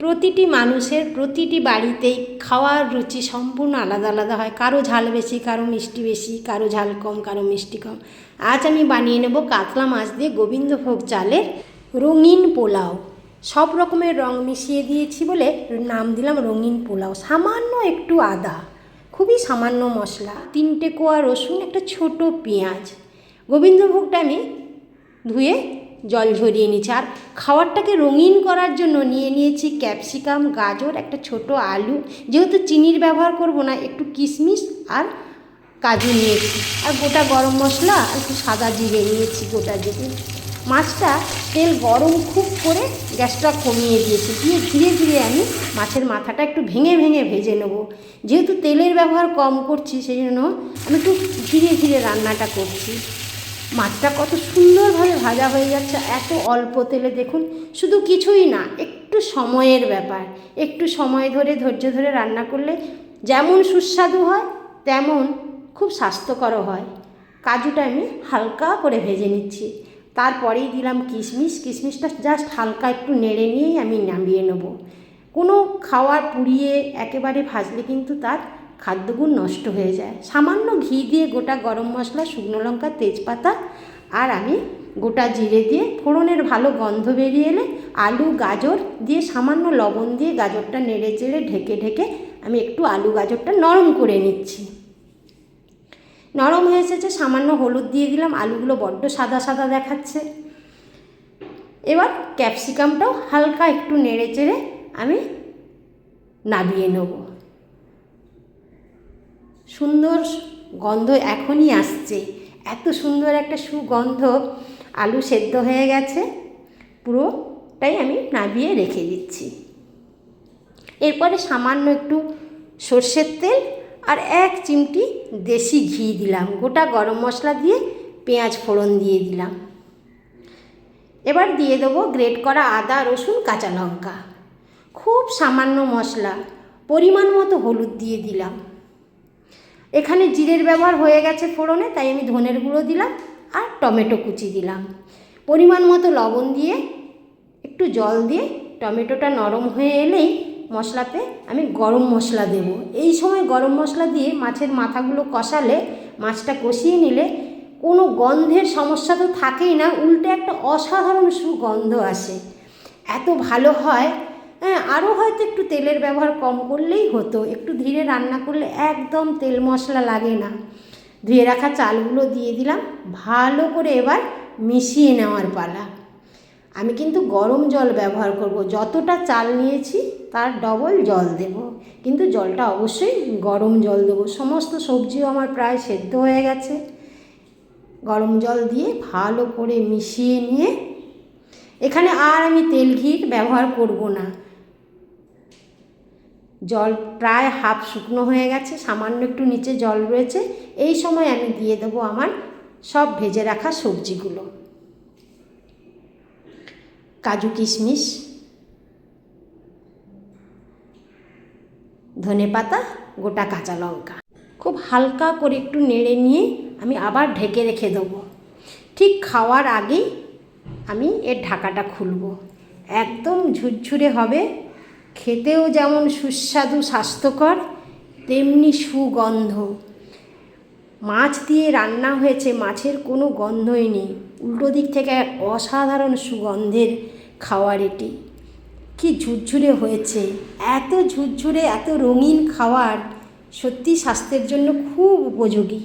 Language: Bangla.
প্রতিটি মানুষের প্রতিটি বাড়িতেই খাওয়ার রুচি সম্পূর্ণ আলাদা আলাদা হয়। কারো ঝাল বেশি, কারো মিষ্টি বেশি, কারো ঝাল কম, কারো মিষ্টি কম। আজ আমি বানিয়ে নেব কাতলা মাছ দিয়ে গোবিন্দভোগ চালের রঙিন পোলাও। সব রকমের রং মিশিয়ে দিয়েছি বলে নাম দিলাম রঙিন পোলাও। সামান্য একটু আদা, খুবই সামান্য মশলা, 3টে কোয়া রসুন, একটা ছোট পেঁয়াজ। গোবিন্দভোগটা আমি ধুয়ে জল ঝরিয়ে নিয়েছি। আর খাবারটাকে রঙিন করার জন্য নিয়ে নিয়েছি ক্যাপসিকাম, গাজর, একটা ছোট আলু। যেহেতু চিনির ব্যবহার করব না, একটু কিশমিশ আর কাজু নিয়েছি, আর গোটা গরম মশলা আর একটু সাদা জিরে নিয়েছি, গোটা জিরে। মাছটা তেল গরম খুব করে গ্যাসটা কমিয়ে দিয়েছি, দিয়ে ধীরে ধীরে আমি মাছের মাথাটা একটু ভেঙে ভেঙে ভেজে নেব। যেহেতু তেলের ব্যবহার কম করছি, সেই জন্য আমি একটু ধীরে ধীরে রান্নাটা করছি। মাছটা কত সুন্দরভাবে ভাজা হয়ে যাচ্ছে এত অল্প তেলে, দেখুন। শুধু কিছুই না, একটু সময়ের ব্যাপার। একটু সময় ধরে ধৈর্য ধরে রান্না করলে যেমন সুস্বাদু হয় তেমন খুব স্বাস্থ্যকরও হয়। কাজুটা আমি হালকা করে ভেজে নিচ্ছি, তারপরেই দিলাম কিশমিশ। কিশমিশটা জাস্ট হালকা একটু নেড়ে নিয়েই আমি নামিয়ে নেব। কোনো খাওয়ার পুড়িয়ে একেবারে ভাজলে কিন্তু তার খাদ্যগুণ নষ্ট হয়ে যায়। সামান্য ঘি দিয়ে গোটা গরম মশলা, শুকনো লঙ্কা, তেজপাতা আর আমি গোটা জিরে দিয়ে ফোড়নের ভালো গন্ধ বেরিয়ে এলে আলু গাজর দিয়ে সামান্য লবণ দিয়ে গাজরটা নেড়ে চেড়ে ঢেকে ঢেকে আমি একটু আলু গাজরটা নরম করে নিচ্ছি। নরম হয়ে এসেছে, সামান্য হলুদ দিয়ে দিলাম। আলুগুলো বড্ড সাদা সাদা দেখাচ্ছে। এবার ক্যাপসিকামটাও হালকা একটু নেড়ে চেড়ে আমি নামিয়ে নেব। সুন্দর গন্ধ এখনই আসছে, এত সুন্দর একটা সুগন্ধ। আলু সেদ্ধ হয়ে গেছে, পুরোটাই আমি নামিয়ে রেখে দিচ্ছি। এরপরে সামান্য একটু সর্ষের তেল আর 1 চিমটি দেশি ঘি দিলাম। গোটা গরম মশলা দিয়ে পেঁয়াজ ফোড়ন দিয়ে দিলাম। এবার দিয়ে দেবো গ্রেট করা আদা, রসুন, কাঁচা লঙ্কা। খুব সামান্য মশলা, পরিমাণ মতো হলুদ দিয়ে দিলাম। এখানে জিরের ব্যবহার হয়ে গেছে ফোড়নে, তাই আমি ধনের গুঁড়ো দিলাম আর টমেটো কুচি দিলাম। পরিমাণ মতো লবণ দিয়ে একটু জল দিয়ে টমেটোটা নরম হয়ে এলেই মশলাতে আমি গরম মশলা দেব। এই সময় গরম মশলা দিয়ে মাছের মাথাগুলো কষালে, মাছটা কষিয়ে নিলে কোনো গন্ধের সমস্যা তো থাকেই না, উল্টে একটা অসাধারণ সুগন্ধ আসে। এত ভালো হয়। আরও হয়তো একটু তেলের ব্যবহার কম করলেই হতো। একটু ধীরে রান্না করলে একদম তেল মশলা লাগে না। ধুয়ে রাখা চালগুলো দিয়ে দিলাম। ভালো করে এবার মিশিয়ে নেওয়ার পালা। আমি কিন্তু গরম জল ব্যবহার করব। যতটা চাল নিয়েছি তার ডবল জল দেব, কিন্তু জলটা অবশ্যই গরম জল দেবো। সমস্ত সবজিও আমার প্রায় সেদ্ধ হয়ে গেছে। গরম জল দিয়ে ভালো করে মিশিয়ে নিয়ে এখানে আর আমি তেল ঘি ব্যবহার করব না। জল প্রায় হাফ শুকনো হয়ে গেছে, সামান্য একটু নিচে জল রয়েছে। এই সময় আমি দিয়ে দেবো আমার সব ভেজে রাখা সবজিগুলো, কাজু, কিশমিশ, ধনেপাতা, গোটা কাঁচা লঙ্কা। খুব হালকা করে একটু নেড়ে নিয়ে আমি আবার ঢেকে রেখে দেবো। ঠিক খাওয়ার আগেই আমি এর ঢাকাটা খুলব। একদম ঝুরঝুরে হবে, খেতেও যেমন সুস্বাদু স্বাস্থ্যকর তেমনি সুগন্ধ। মাছ দিয়ে রান্না হয়েছে, মাছের কোনো গন্ধই নেই, উল্টো দিক থেকে অসাধারণ সুগন্ধের খাবার এটি। কি ঝুরঝুরে হয়েছে, এত ঝুরঝুরে এত রঙিন খাবার সত্যি স্বাস্থ্যের জন্য খুব উপযোগী।